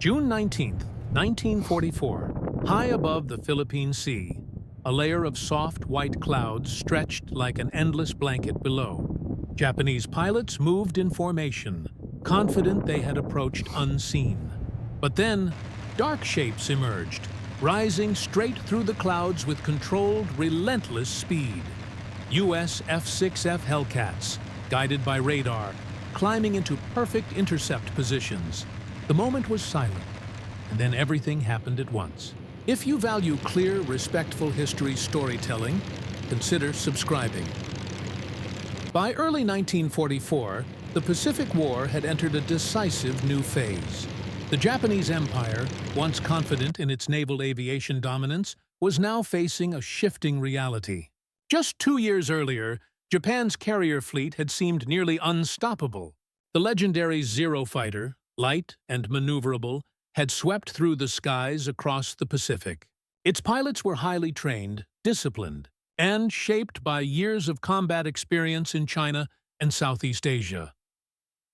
June 19, 1944, high above the Philippine Sea, a layer of soft white clouds stretched like an endless blanket below. Japanese pilots moved in formation, confident they had approached unseen. But then, dark shapes emerged, rising straight through the clouds with controlled, relentless speed. U.S. F-6F Hellcats, guided by radar, climbing into perfect intercept positions. The moment was silent, and then everything happened at once. If you value clear, respectful history storytelling, consider subscribing. By early 1944, the Pacific War had entered a decisive new phase. The Japanese Empire, once confident in its naval aviation dominance, was now facing a shifting reality. Just 2 years earlier, Japan's carrier fleet had seemed nearly unstoppable. The legendary Zero fighter, light and maneuverable, had swept through the skies across the Pacific. Its pilots were highly trained, disciplined, and shaped by years of combat experience in China and Southeast Asia.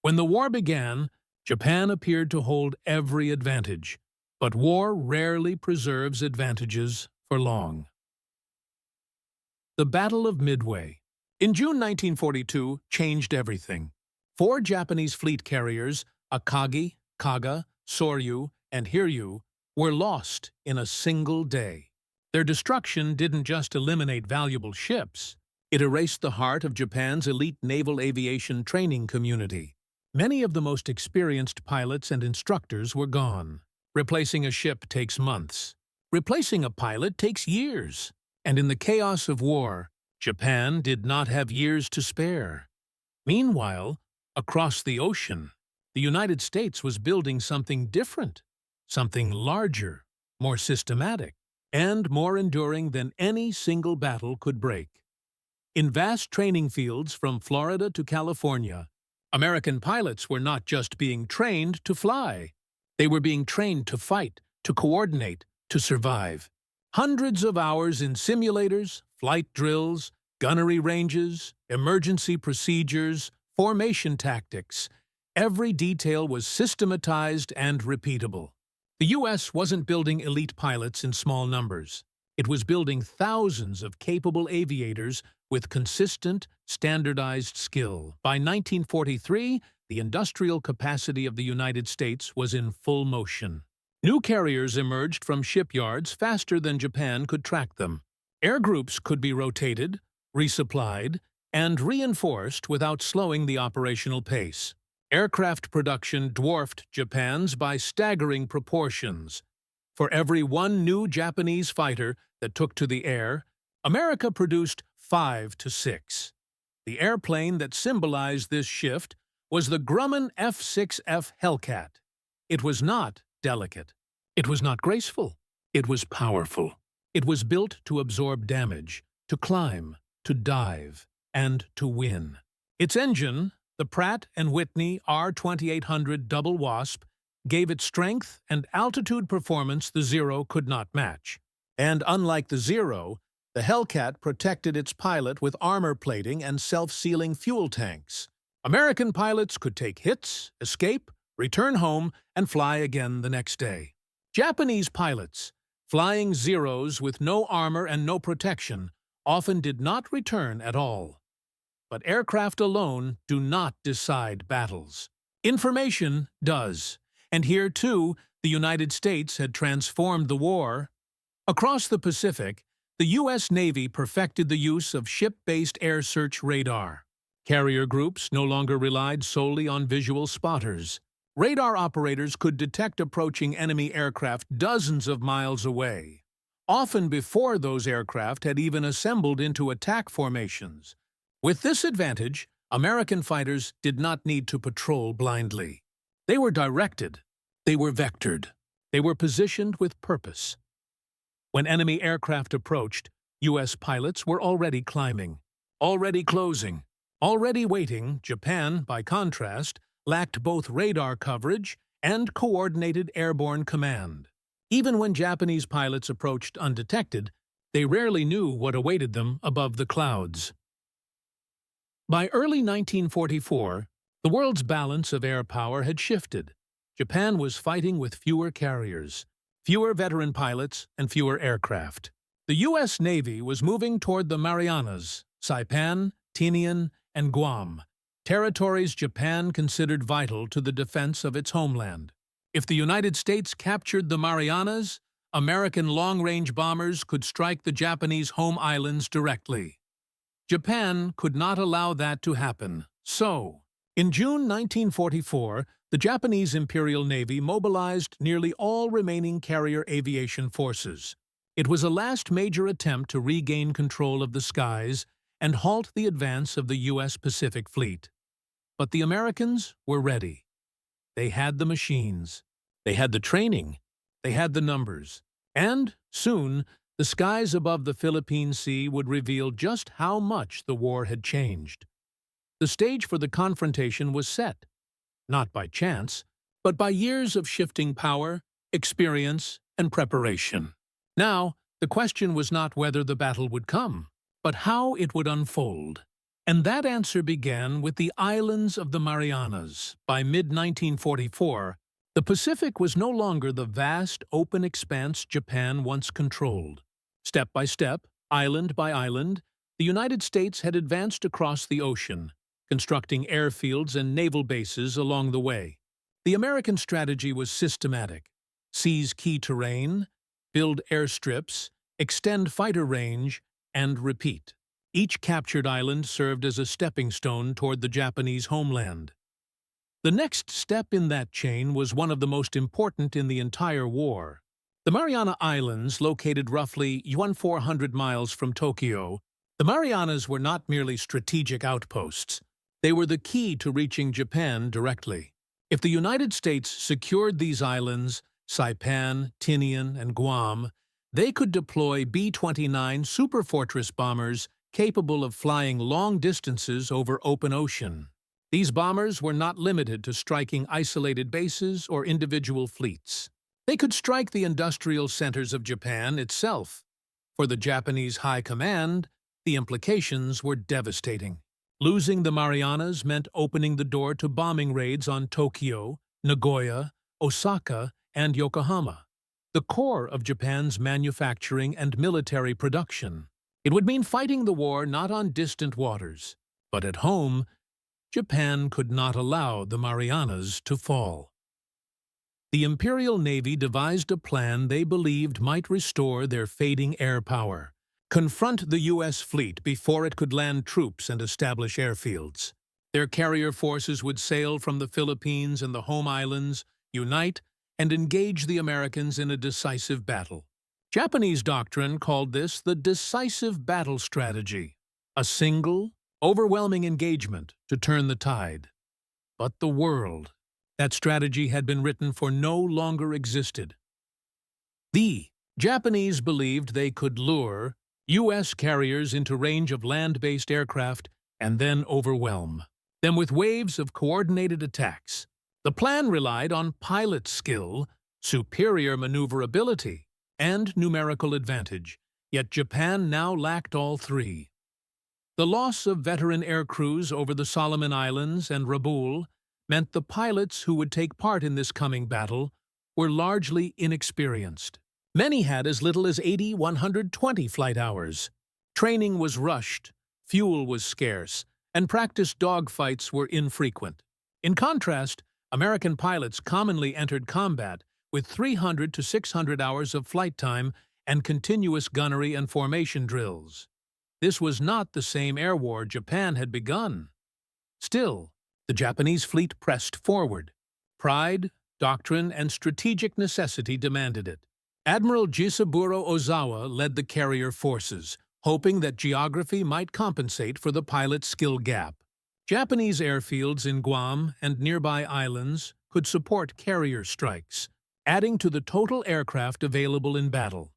When the war began, Japan appeared to hold every advantage, but war rarely preserves advantages for long. The Battle of Midway in June 1942 changed everything. 4 Japanese fleet carriers, Akagi, Kaga, Soryu, and Hiryu, were lost in a single day. Their destruction didn't just eliminate valuable ships, it erased the heart of Japan's elite naval aviation training community. Many of the most experienced pilots and instructors were gone. Replacing a ship takes months. Replacing a pilot takes years. And in the chaos of war, Japan did not have years to spare. Meanwhile, across the ocean, the United States was building something different, something larger, more systematic, and more enduring than any single battle could break. In vast training fields from Florida to California, American pilots were not just being trained to fly. They were being trained to fight, to coordinate, to survive. Hundreds of hours in simulators, flight drills, gunnery ranges, emergency procedures, formation tactics. Every detail was systematized and repeatable. The U.S. wasn't building elite pilots in small numbers. It was building thousands of capable aviators with consistent, standardized skill. By 1943, the industrial capacity of the United States was in full motion. New carriers emerged from shipyards faster than Japan could track them. Air groups could be rotated, resupplied, and reinforced without slowing the operational pace. Aircraft production dwarfed Japan's by staggering proportions. For every 1 new Japanese fighter that took to the air, America produced 5 to 6. The airplane that symbolized this shift was the Grumman F-6F Hellcat. It was not delicate. It was not graceful. It was powerful. It was built to absorb damage, to climb, to dive, and to win. Its engine, the Pratt & Whitney R2800 Double Wasp, gave it strength and altitude performance the Zero could not match. And unlike the Zero, the Hellcat protected its pilot with armor plating and self-sealing fuel tanks. American pilots could take hits, escape, return home, and fly again the next day. Japanese pilots, flying Zeros with no armor and no protection, often did not return at all. But aircraft alone do not decide battles. Information does. And here, too, the United States had transformed the war. Across the Pacific, the U.S. Navy perfected the use of ship-based air search radar. Carrier groups no longer relied solely on visual spotters. Radar operators could detect approaching enemy aircraft dozens of miles away, often before those aircraft had even assembled into attack formations. With this advantage, American fighters did not need to patrol blindly. They were directed. They were vectored. They were positioned with purpose. When enemy aircraft approached, U.S. pilots were already climbing, already closing, already waiting. Japan, by contrast, lacked both radar coverage and coordinated airborne command. Even when Japanese pilots approached undetected, they rarely knew what awaited them above the clouds. By early 1944, the world's balance of air power had shifted. Japan was fighting with fewer carriers, fewer veteran pilots, and fewer aircraft. The U.S. Navy was moving toward the Marianas, Saipan, Tinian, and Guam, territories Japan considered vital to the defense of its homeland. If the United States captured the Marianas, American long-range bombers could strike the Japanese home islands directly. Japan could not allow that to happen, so, in June 1944, the Japanese Imperial Navy mobilized nearly all remaining carrier aviation forces. It was a last major attempt to regain control of the skies and halt the advance of the U.S. Pacific Fleet. But the Americans were ready. They had the machines. They had the training. They had the numbers. And, soon, the skies above the Philippine Sea would reveal just how much the war had changed. The stage for the confrontation was set, not by chance, but by years of shifting power, experience, and preparation. Now, the question was not whether the battle would come, but how it would unfold. And that answer began with the islands of the Marianas. By mid-1944, the Pacific was no longer the vast, open expanse Japan once controlled. Step by step, island by island, the United States had advanced across the ocean, constructing airfields and naval bases along the way. The American strategy was systematic: seize key terrain, build airstrips, extend fighter range, and repeat. Each captured island served as a stepping stone toward the Japanese homeland. The next step in that chain was one of the most important in the entire war. The Mariana Islands, located roughly 1,400 miles from Tokyo, the Marianas were not merely strategic outposts. They were the key to reaching Japan directly. If the United States secured these islands, Saipan, Tinian, and Guam, they could deploy B-29 Superfortress bombers capable of flying long distances over open ocean. These bombers were not limited to striking isolated bases or individual fleets. They could strike the industrial centers of Japan itself. For the Japanese High Command, the implications were devastating. Losing the Marianas meant opening the door to bombing raids on Tokyo, Nagoya, Osaka, and Yokohama, the core of Japan's manufacturing and military production. It would mean fighting the war not on distant waters, but at home. Japan could not allow the Marianas to fall. The Imperial Navy devised a plan they believed might restore their fading air power, confront the U.S. fleet before it could land troops and establish airfields. Their carrier forces would sail from the Philippines and the home islands, unite, and engage the Americans in a decisive battle. Japanese doctrine called this the decisive battle strategy, a single, overwhelming engagement to turn the tide. But the world, that strategy had been written for, no longer existed. The Japanese believed they could lure U.S. carriers into range of land-based aircraft and then overwhelm them with waves of coordinated attacks. The plan relied on pilot skill, superior maneuverability, and numerical advantage, yet Japan now lacked all three. The loss of veteran air crews over the Solomon Islands and Rabaul meant the pilots who would take part in this coming battle were largely inexperienced. Many had as little as 120 flight hours. Training was rushed, fuel was scarce, and practice dogfights were infrequent. In contrast, American pilots commonly entered combat with 300 to 600 hours of flight time and continuous gunnery and formation drills. This was not the same air war Japan had begun. Still, the Japanese fleet pressed forward. Pride, doctrine, and strategic necessity demanded it. Admiral Jisaburo Ozawa led the carrier forces, hoping that geography might compensate for the pilot skill gap. Japanese airfields in Guam and nearby islands could support carrier strikes, adding to the total aircraft available in battle.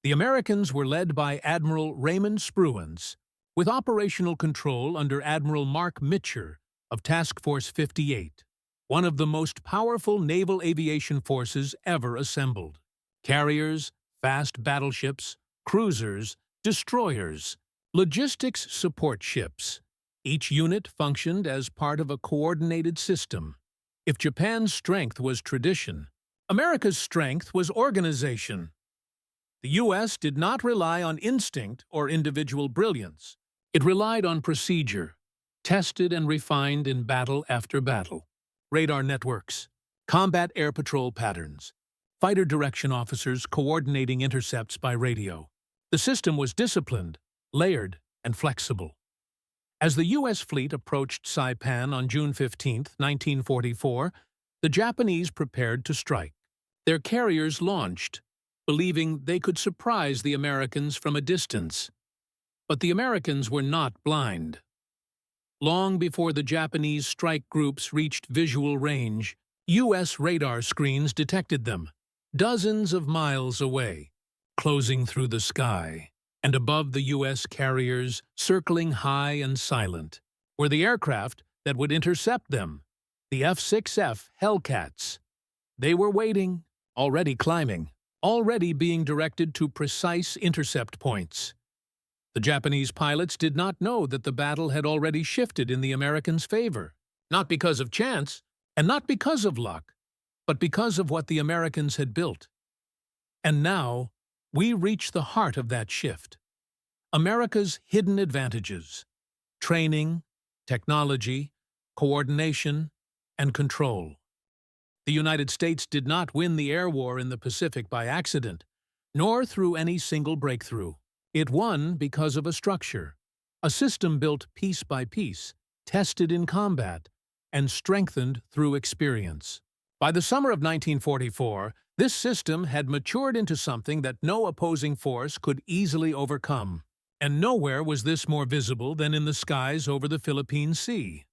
The Americans were led by Admiral Raymond Spruance, with operational control under Admiral Mark Mitcher of Task Force 58, one of the most powerful naval aviation forces ever assembled. Carriers, fast battleships, cruisers, destroyers, logistics support ships. Each unit functioned as part of a coordinated system. If Japan's strength was tradition, America's strength was organization. The U.S. did not rely on instinct or individual brilliance. It relied on procedure, tested and refined in battle after battle. Radar networks, combat air patrol patterns, fighter direction officers coordinating intercepts by radio. The system was disciplined, layered, and flexible. As the U.S. fleet approached Saipan on June 15, 1944, the Japanese prepared to strike. Their carriers launched, believing they could surprise the Americans from a distance. But the Americans were not blind. Long before the Japanese strike groups reached visual range, U.S. radar screens detected them, dozens of miles away, closing through the sky. And above the U.S. carriers, circling high and silent, were the aircraft that would intercept them, the F-6F Hellcats. They were waiting, already climbing, already being directed to precise intercept points. The Japanese pilots did not know that the battle had already shifted in the Americans' favor, not because of chance, and not because of luck, but because of what the Americans had built. And now, we reach the heart of that shift. America's hidden advantages: training, technology, coordination, and control. The United States did not win the air war in the Pacific by accident, nor through any single breakthrough. It won because of a structure, a system built piece by piece, tested in combat, and strengthened through experience. By the summer of 1944, this system had matured into something that no opposing force could easily overcome. And nowhere was this more visible than in the skies over the Philippine Sea.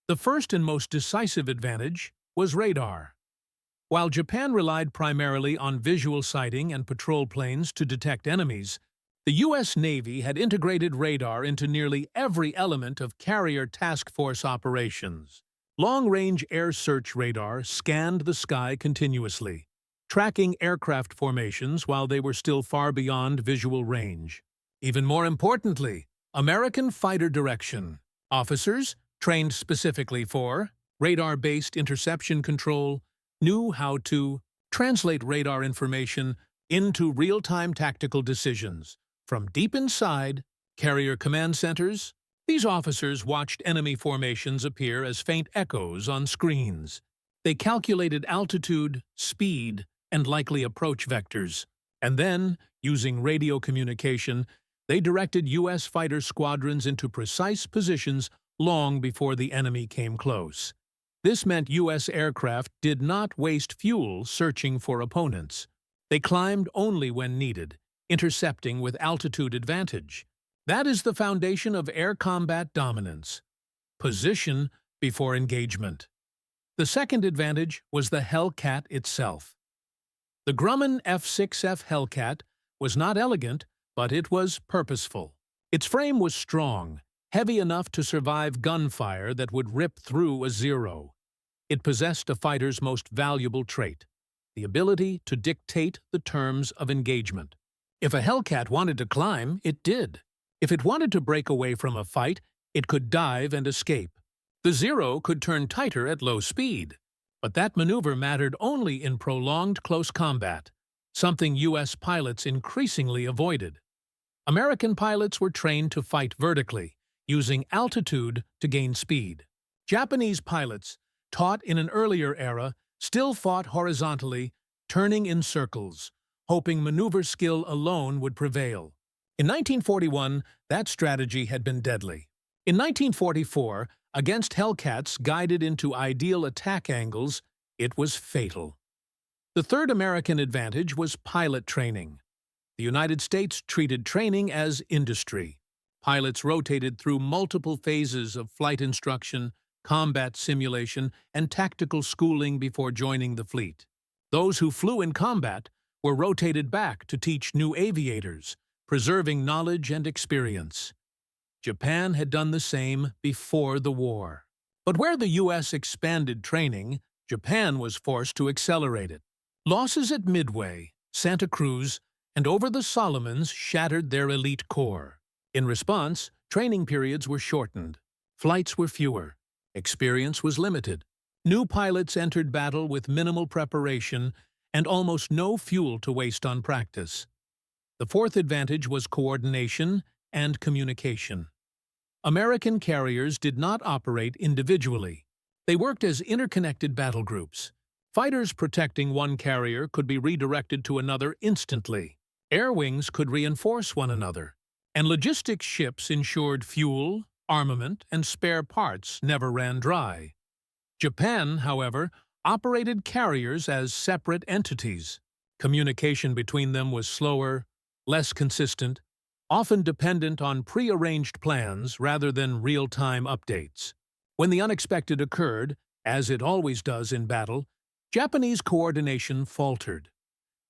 The first and most decisive advantage was radar. While Japan relied primarily on visual sighting and patrol planes to detect enemies, the U.S. Navy had integrated radar into nearly every element of carrier task force operations. Long-range air search radar scanned the sky continuously, tracking aircraft formations while they were still far beyond visual range. Even more importantly, American fighter direction officers, trained specifically for radar-based interception control, knew how to translate radar information into real-time tactical decisions. From deep inside carrier command centers, these officers watched enemy formations appear as faint echoes on screens. They calculated altitude, speed, and likely approach vectors. And then, using radio communication, they directed U.S. fighter squadrons into precise positions long before the enemy came close. This meant U.S. aircraft did not waste fuel searching for opponents. They climbed only when needed, intercepting with altitude advantage. That is the foundation of air combat dominance. Position before engagement. The second advantage was the Hellcat itself. The Grumman F-6F Hellcat was not elegant, but it was purposeful. Its frame was strong, heavy enough to survive gunfire that would rip through a Zero. It possessed a fighter's most valuable trait: the ability to dictate the terms of engagement. If a Hellcat wanted to climb, it did. If it wanted to break away from a fight, it could dive and escape. The Zero could turn tighter at low speed, but that maneuver mattered only in prolonged close combat, something U.S. pilots increasingly avoided. American pilots were trained to fight vertically, using altitude to gain speed. Japanese pilots, taught in an earlier era, still fought horizontally, turning in circles, hoping maneuver skill alone would prevail. In 1941, that strategy had been deadly. In 1944, against Hellcats guided into ideal attack angles, it was fatal. The third American advantage was pilot training. The United States treated training as industry. Pilots rotated through multiple phases of flight instruction, combat simulation, and tactical schooling before joining the fleet. Those who flew in combat were rotated back to teach new aviators, preserving knowledge and experience. Japan had done the same before the war. But where the U.S. expanded training, Japan was forced to accelerate it. Losses at Midway, Santa Cruz, and over the Solomons shattered their elite corps. In response, training periods were shortened. Flights were fewer. Experience was limited. New pilots entered battle with minimal preparation and almost no fuel to waste on practice. The fourth advantage was coordination and communication. American carriers did not operate individually. They worked as interconnected battle groups. Fighters protecting one carrier could be redirected to another instantly. Air wings could reinforce one another. And logistics ships ensured fuel, armament, and spare parts never ran dry. Japan, however, operated carriers as separate entities. Communication between them was slower, less consistent, often dependent on pre-arranged plans rather than real-time updates. When the unexpected occurred, as it always does in battle, Japanese coordination faltered.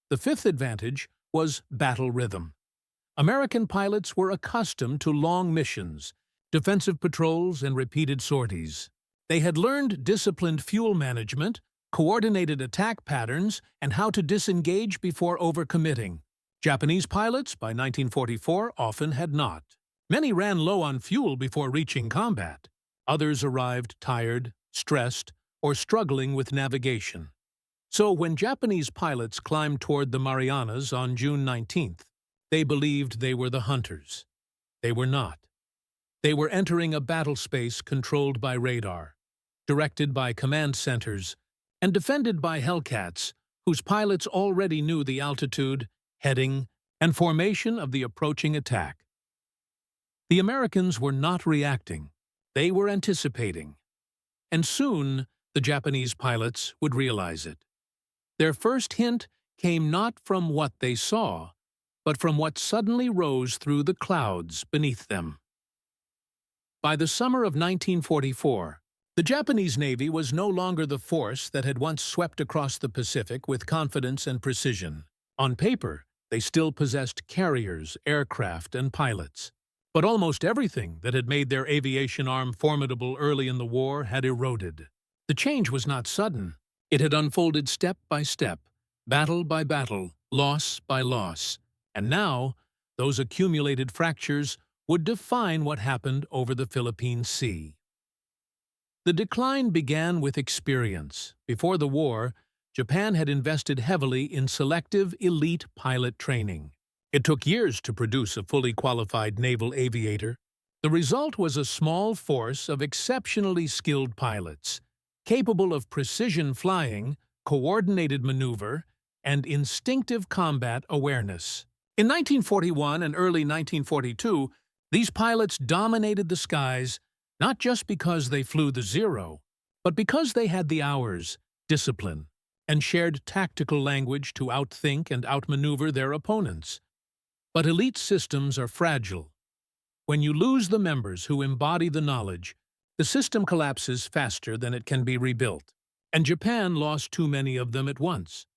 The fifth advantage was battle rhythm. American pilots were accustomed to long missions, defensive patrols, and repeated sorties. They had learned disciplined fuel management, coordinated attack patterns, and how to disengage before overcommitting. Japanese pilots, by 1944, often had not. Many ran low on fuel before reaching combat. Others arrived tired, stressed, or struggling with navigation. So when Japanese pilots climbed toward the Marianas on June 19th, they believed they were the hunters. They were not. They were entering a battle space controlled by radar, directed by command centers, and defended by Hellcats, whose pilots already knew the altitude, heading, and formation of the approaching attack. The Americans were not reacting. They were anticipating. And soon, the Japanese pilots would realize it. Their first hint came not from what they saw, but from what suddenly rose through the clouds beneath them. By the summer of 1944, the Japanese Navy was no longer the force that had once swept across the Pacific with confidence and precision. On paper, they still possessed carriers, aircraft, and pilots. But almost everything that had made their aviation arm formidable early in the war had eroded. The change was not sudden. It had unfolded step by step, battle by battle, loss by loss. And now, those accumulated fractures would define what happened over the Philippine Sea. The decline began with experience. Before the war, Japan had invested heavily in selective elite pilot training. It took years to produce a fully qualified naval aviator. The result was a small force of exceptionally skilled pilots, capable of precision flying, coordinated maneuver, and instinctive combat awareness. In 1941 and early 1942, these pilots dominated the skies not just because they flew the Zero, but because they had the hours, discipline, and shared tactical language to outthink and outmaneuver their opponents. But elite systems are fragile. When you lose the members who embody the knowledge, the system collapses faster than it can be rebuilt. And Japan lost too many of them at once.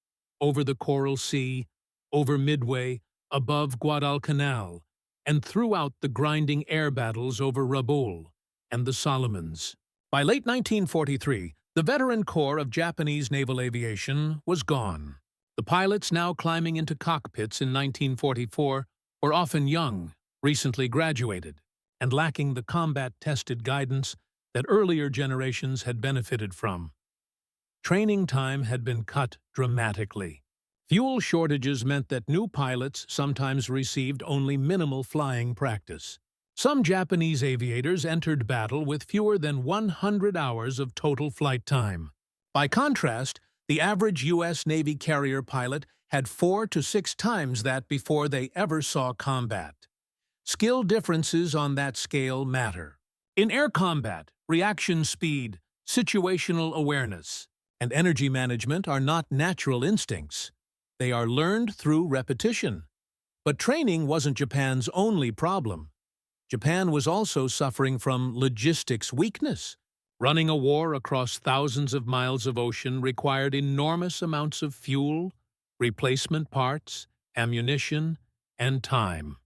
Over the Coral Sea, over Midway, above Guadalcanal, and throughout the grinding air battles over Rabaul and the Solomons. By late 1943, the veteran corps of Japanese naval aviation was gone. The pilots now climbing into cockpits in 1944 were often young, recently graduated, and lacking the combat-tested guidance that earlier generations had benefited from. Training time had been cut dramatically. Fuel shortages meant that new pilots sometimes received only minimal flying practice. Some Japanese aviators entered battle with fewer than 100 hours of total flight time. By contrast, the average U.S. Navy carrier pilot had 4 to 6 times that before they ever saw combat. Skill differences on that scale matter. In air combat, reaction speed, situational awareness, and energy management are not natural instincts. They are learned through repetition. But training wasn't Japan's only problem. Japan was also suffering from logistics weakness. Running a war across thousands of miles of ocean required enormous amounts of fuel, replacement parts, ammunition, and time.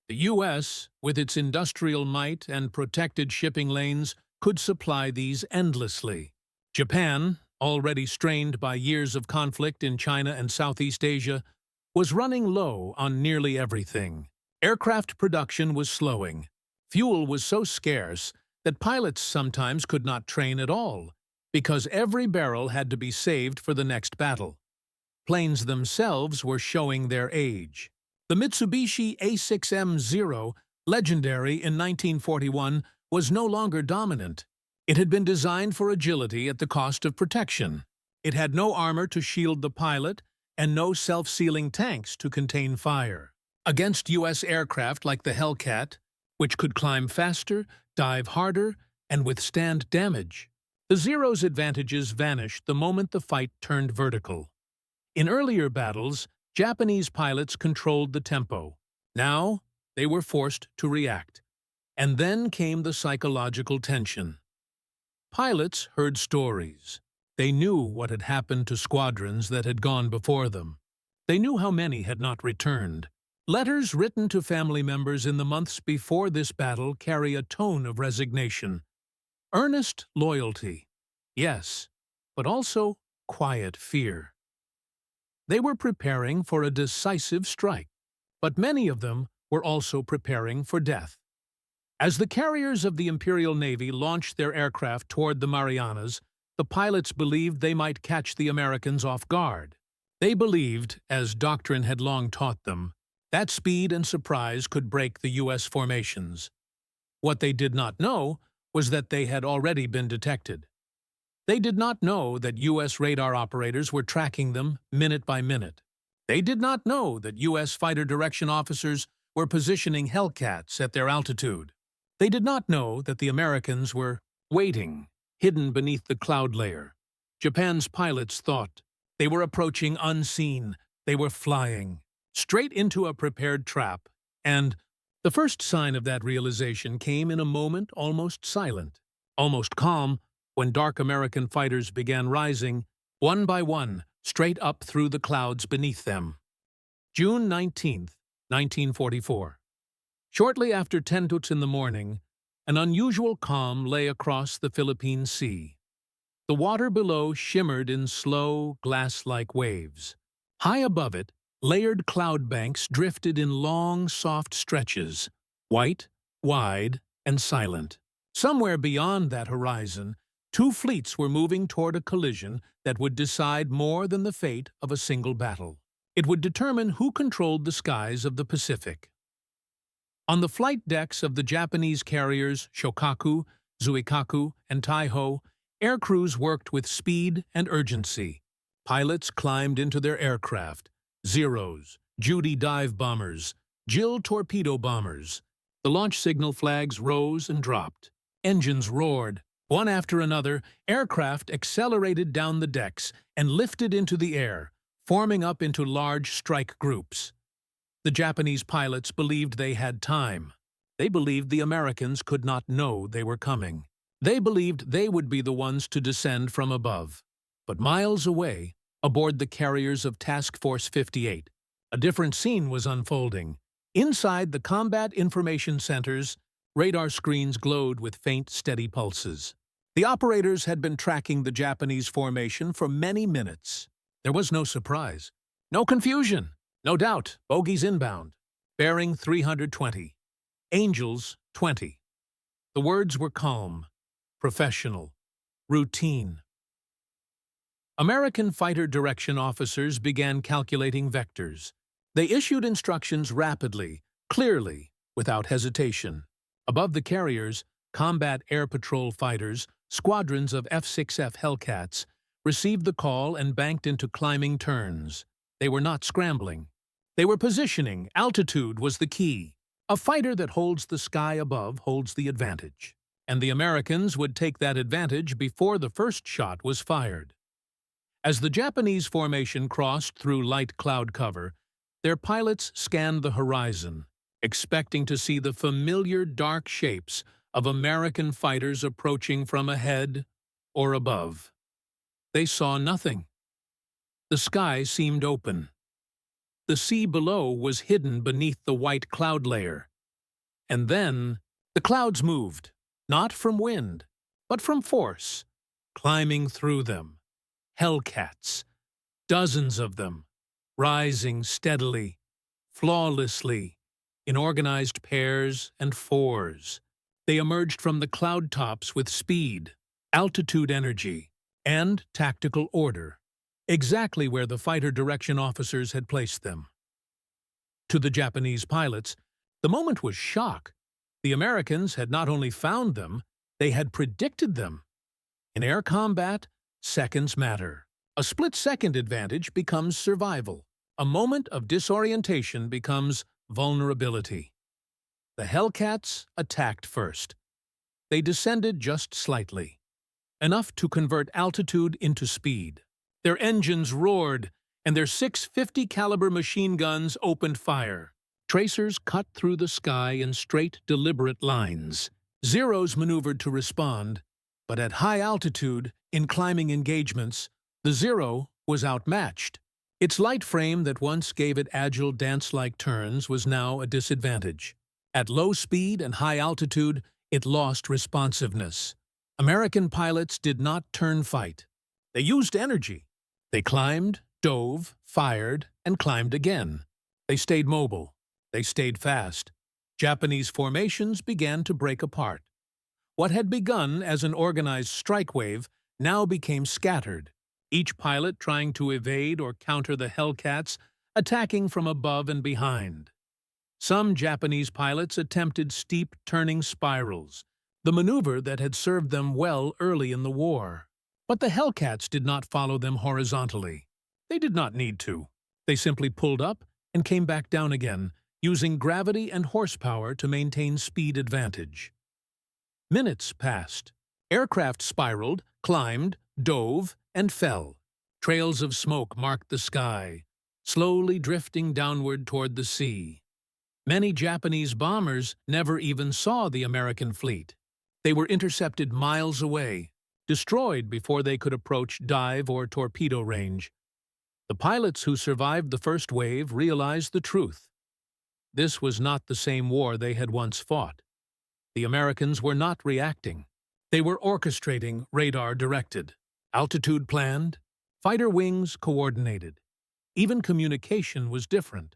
The U.S., with its industrial might and protected shipping lanes, could supply these endlessly. Japan, already strained by years of conflict in China and Southeast Asia, was running low on nearly everything. Aircraft production was slowing. Fuel was so scarce that pilots sometimes could not train at all, because every barrel had to be saved for the next battle. Planes themselves were showing their age. The Mitsubishi A6M-0, legendary in 1941, was no longer dominant. It had been designed for agility at the cost of protection. It had no armor to shield the pilot and no self-sealing tanks to contain fire. Against U.S. aircraft like the Hellcat, which could climb faster, dive harder, and withstand damage, the Zero's advantages vanished the moment the fight turned vertical. In earlier battles, Japanese pilots controlled the tempo. Now, they were forced to react. And then came the psychological tension. Pilots heard stories. They knew what had happened to squadrons that had gone before them. They knew how many had not returned. Letters written to family members in the months before this battle carry a tone of resignation. Earnest loyalty, yes, but also quiet fear. They were preparing for a decisive strike, but many of them were also preparing for death. As the carriers of the Imperial Navy launched their aircraft toward the Marianas, the pilots believed they might catch the Americans off guard. They believed, as doctrine had long taught them, that speed and surprise could break the U.S. formations. What they did not know was that they had already been detected. They did not know that U.S. radar operators were tracking them minute by minute. They did not know that U.S. fighter direction officers were positioning Hellcats at their altitude. They did not know that the Americans were waiting, hidden beneath the cloud layer. Japan's pilots thought they were approaching unseen. They were flying straight into a prepared trap, and the first sign of that realization came in a moment almost silent, almost calm, when dark American fighters began rising, one by one, straight up through the clouds beneath them. June 19, 1944. Shortly after 10 in the morning, an unusual calm lay across the Philippine Sea. The water below shimmered in slow, glass-like waves. High above it, layered cloud banks drifted in long, soft stretches, white, wide, and silent. Somewhere beyond that horizon, two fleets were moving toward a collision that would decide more than the fate of a single battle. It would determine who controlled the skies of the Pacific. On the flight decks of the Japanese carriers Shokaku, Zuikaku, and Taiho, aircrews worked with speed and urgency. Pilots climbed into their aircraft, Zeros, Judy dive bombers, Jill torpedo bombers. The launch signal flags rose and dropped. Engines roared. One after another, aircraft accelerated down the decks and lifted into the air, forming up into large strike groups. The Japanese pilots believed they had time. They believed the Americans could not know they were coming. They believed they would be the ones to descend from above. But miles away, aboard the carriers of Task Force 58, a different scene was unfolding. Inside the combat information centers, radar screens glowed with faint, steady pulses. The operators had been tracking the Japanese formation for many minutes. There was no surprise, no confusion, no doubt. Bogies inbound. Bearing 320. Angels 20. The words were calm, professional, routine. American fighter direction officers began calculating vectors. They issued instructions rapidly, clearly, without hesitation. Above the carriers, combat air patrol fighters, squadrons of F-6F Hellcats, received the call and banked into climbing turns. They were not scrambling. They were positioning. Altitude was the key. A fighter that holds the sky above holds the advantage. And the Americans would take that advantage before the first shot was fired. As the Japanese formation crossed through light cloud cover, their pilots scanned the horizon, expecting to see the familiar dark shapes of American fighters approaching from ahead or above. They saw nothing. The sky seemed open. The sea below was hidden beneath the white cloud layer. And then the clouds moved, not from wind, but from force, climbing through them. Hellcats, dozens of them, rising steadily, flawlessly, in organized pairs and fours. They emerged from the cloud tops with speed, altitude energy, and tactical order, exactly where the fighter direction officers had placed them. To the Japanese pilots, the moment was shock. The Americans had not only found them, they had predicted them. In air combat, seconds matter. A split-second advantage becomes survival. A moment of disorientation becomes vulnerability. The Hellcats attacked first. They descended just slightly, enough to convert altitude into speed. Their engines roared, and their 650 caliber machine guns opened fire. Tracers cut through the sky in straight, deliberate lines. Zeros maneuvered to respond, but at high altitude, in climbing engagements, the Zero was outmatched. Its light frame that once gave it agile dance-like turns was now a disadvantage. At low speed and high altitude, it lost responsiveness. American pilots did not turn fight. They used energy. They climbed, dove, fired, and climbed again. They stayed mobile. They stayed fast. Japanese formations began to break apart. What had begun as an organized strike wave now became scattered, each pilot trying to evade or counter the Hellcats, attacking from above and behind. Some Japanese pilots attempted steep turning spirals, the maneuver that had served them well early in the war. But the Hellcats did not follow them horizontally. They did not need to. They simply pulled up and came back down again, using gravity and horsepower to maintain speed advantage. Minutes passed. Aircraft spiraled, climbed, dove, and fell. Trails of smoke marked the sky, slowly drifting downward toward the sea. Many Japanese bombers never even saw the American fleet. They were intercepted miles away, destroyed before they could approach dive or torpedo range. The pilots who survived the first wave realized the truth. This was not the same war they had once fought. The Americans were not reacting. They were orchestrating, radar directed, altitude planned, fighter wings coordinated. Even communication was different.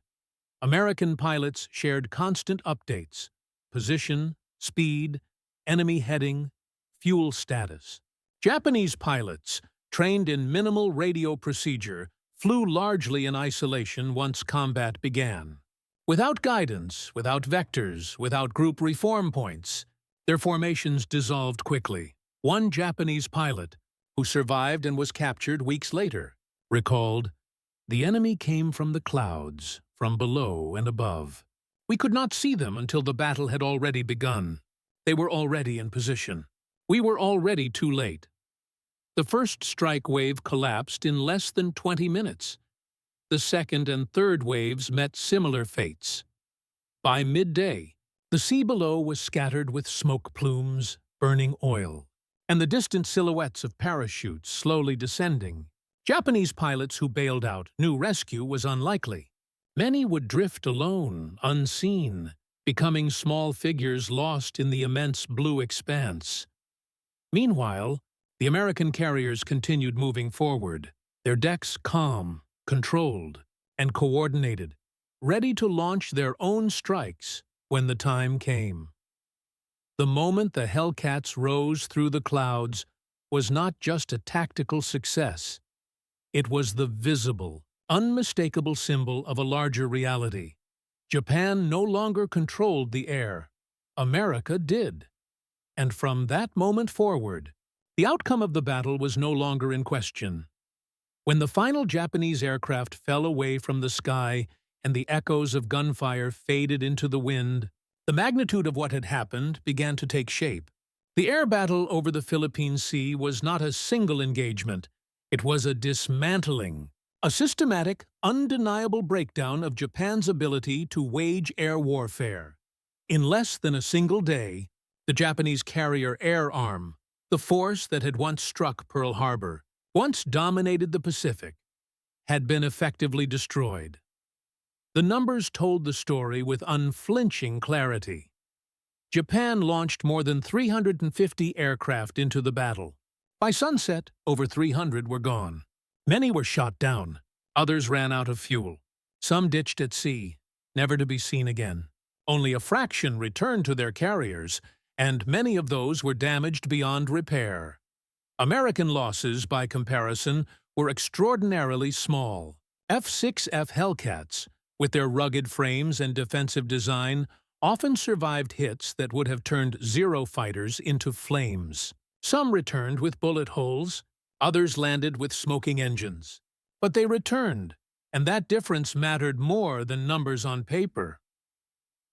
American pilots shared constant updates: position, speed, enemy heading, fuel status. Japanese pilots, trained in minimal radio procedure, flew largely in isolation once combat began. Without guidance, without vectors, without group reform points, their formations dissolved quickly. One Japanese pilot, who survived and was captured weeks later, recalled, "The enemy came from the clouds, from below and above. We could not see them until the battle had already begun. They were already in position. We were already too late." The first strike wave collapsed in less than 20 minutes. The second and third waves met similar fates. By midday, the sea below was scattered with smoke plumes, burning oil, and the distant silhouettes of parachutes slowly descending. Japanese pilots who bailed out knew rescue was unlikely. Many would drift alone, unseen, becoming small figures lost in the immense blue expanse. Meanwhile, the American carriers continued moving forward, their decks calm, controlled, and coordinated, ready to launch their own strikes when the time came. The moment the Hellcats rose through the clouds was not just a tactical success. It was the visible, unmistakable symbol of a larger reality. Japan no longer controlled the air. America did. And from that moment forward, the outcome of the battle was no longer in question. When the final Japanese aircraft fell away from the sky and the echoes of gunfire faded into the wind, the magnitude of what had happened began to take shape. The air battle over the Philippine Sea was not a single engagement. It was a dismantling, a systematic, undeniable breakdown of Japan's ability to wage air warfare. In less than a single day, the Japanese carrier air arm, the force that had once struck Pearl Harbor, once dominated the Pacific, had been effectively destroyed. The numbers told the story with unflinching clarity. Japan launched more than 350 aircraft into the battle. By sunset, over 300 were gone. Many were shot down. Others ran out of fuel. Some ditched at sea, never to be seen again. Only a fraction returned to their carriers, and many of those were damaged beyond repair. American losses, by comparison, were extraordinarily small. F-6F Hellcats, with their rugged frames and defensive design, often survived hits that would have turned Zero fighters into flames. Some returned with bullet holes, others landed with smoking engines. But they returned, and that difference mattered more than numbers on paper.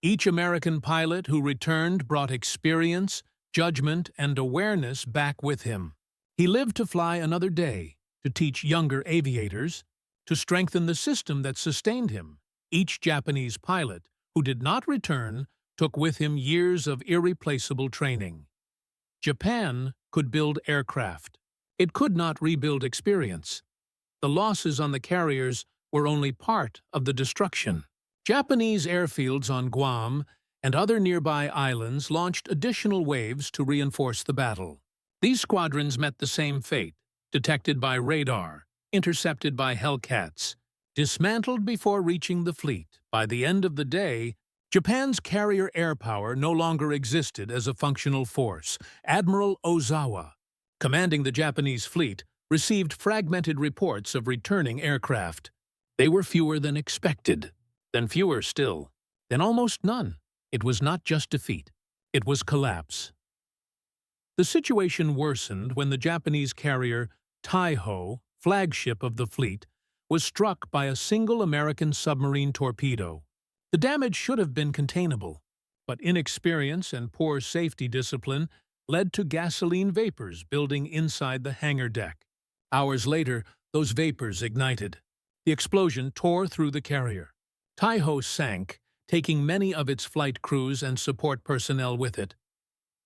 Each American pilot who returned brought experience, judgment, and awareness back with him. He lived to fly another day, to teach younger aviators, to strengthen the system that sustained him. Each Japanese pilot who did not return took with him years of irreplaceable training. Japan could build aircraft. It could not rebuild experience. The losses on the carriers were only part of the destruction. Japanese airfields on Guam and other nearby islands launched additional waves to reinforce the battle. These squadrons met the same fate, detected by radar, intercepted by Hellcats, dismantled before reaching the fleet. By the end of the day, Japan's carrier air power no longer existed as a functional force. Admiral Ozawa, commanding the Japanese fleet, received fragmented reports of returning aircraft. They were fewer than expected, then fewer still, then almost none. It was not just defeat, it was collapse. The situation worsened when the Japanese carrier Taiho, flagship of the fleet, was struck by a single American submarine torpedo. The damage should have been containable, but inexperience and poor safety discipline led to gasoline vapors building inside the hangar deck. Hours later, those vapors ignited. The explosion tore through the carrier. Taiho sank, taking many of its flight crews and support personnel with it.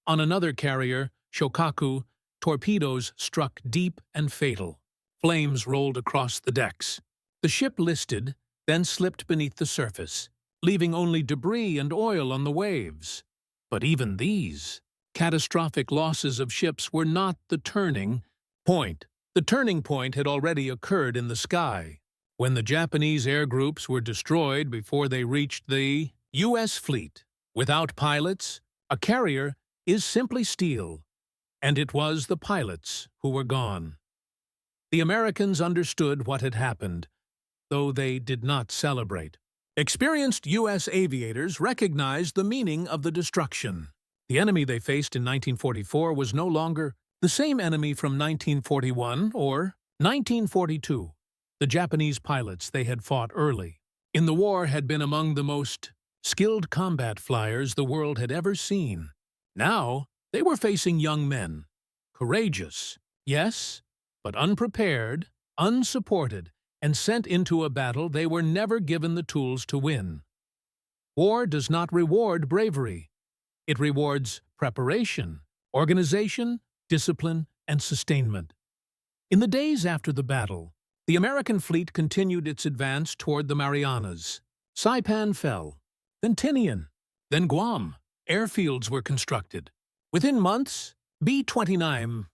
On another carrier, Shokaku, torpedoes struck deep and fatal. Flames rolled across the decks. The ship listed, then slipped beneath the surface, leaving only debris and oil on the waves. But even these catastrophic losses of ships were not the turning point. The turning point had already occurred in the sky, when the Japanese air groups were destroyed before they reached the U.S. fleet. Without pilots, a carrier is simply steel, and it was the pilots who were gone. The Americans understood what had happened, though they did not celebrate. Experienced U.S. aviators recognized the meaning of the destruction. The enemy they faced in 1944 was no longer the same enemy from 1941 or 1942. The Japanese pilots they had fought early in the war had been among the most skilled combat flyers the world had ever seen. Now, they were facing young men, courageous, yes, but unprepared, unsupported, and sent into a battle they were never given the tools to win. War does not reward bravery. It rewards preparation, organization, discipline, and sustainment. In the days after the battle, the American fleet continued its advance toward the Marianas. Saipan fell, then Tinian, then Guam. Airfields were constructed. Within months, B-29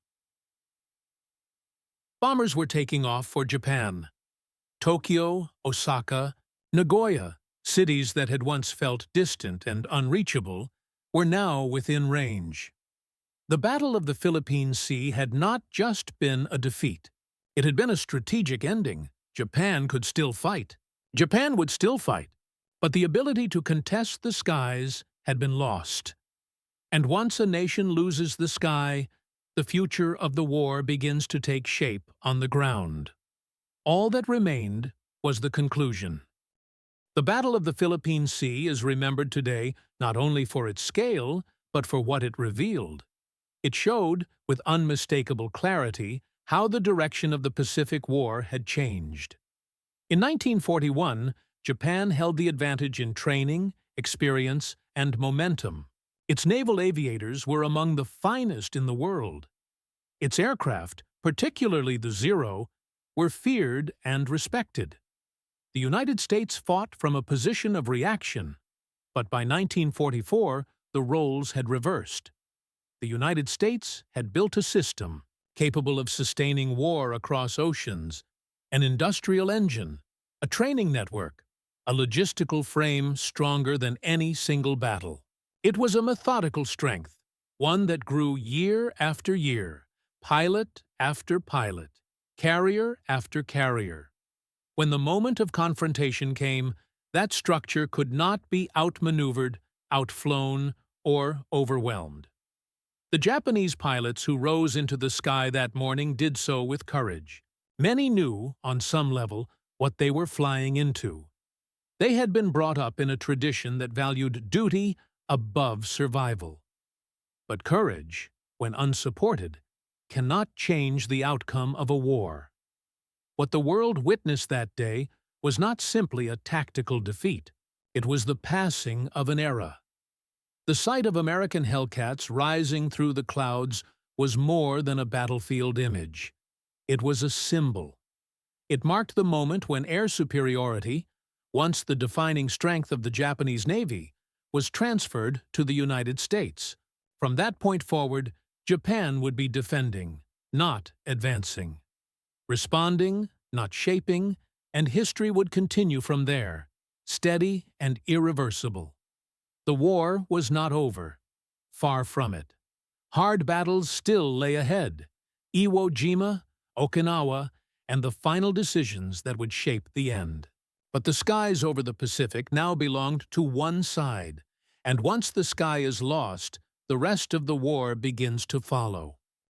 bombers were taking off for Japan. Tokyo, Osaka, Nagoya, cities that had once felt distant and unreachable, were now within range. The Battle of the Philippine Sea had not just been a defeat. It had been a strategic ending. Japan could still fight. Japan would still fight, but the ability to contest the skies had been lost. And once a nation loses the sky, the future of the war begins to take shape on the ground. All that remained was the conclusion. The Battle of the Philippine Sea is remembered today not only for its scale, but for what it revealed. It showed, with unmistakable clarity, how the direction of the Pacific War had changed. In 1941, Japan held the advantage in training, experience, and momentum. Its naval aviators were among the finest in the world. Its aircraft, particularly the Zero, were feared and respected. The United States fought from a position of reaction, but by 1944, the roles had reversed. The United States had built a system capable of sustaining war across oceans, an industrial engine, a training network, a logistical frame stronger than any single battle. It was a methodical strength, one that grew year after year, pilot after pilot, carrier after carrier. When the moment of confrontation came, that structure could not be outmaneuvered, outflown, or overwhelmed. The Japanese pilots who rose into the sky that morning did so with courage. Many knew, on some level, what they were flying into. They had been brought up in a tradition that valued duty above survival. But courage, when unsupported, cannot change the outcome of a war. What the world witnessed that day was not simply a tactical defeat. It was the passing of an era. The sight of American Hellcats rising through the clouds was more than a battlefield image. It was a symbol. It marked the moment when air superiority, once the defining strength of the Japanese Navy, was transferred to the United States. From that point forward, Japan would be defending, not advancing. Responding, not shaping, and history would continue from there, steady and irreversible. The war was not over. Far from it. Hard battles still lay ahead. Iwo Jima, Okinawa, and the final decisions that would shape the end. But the skies over the Pacific now belonged to one side, and once the sky is lost, the rest of the war begins to follow.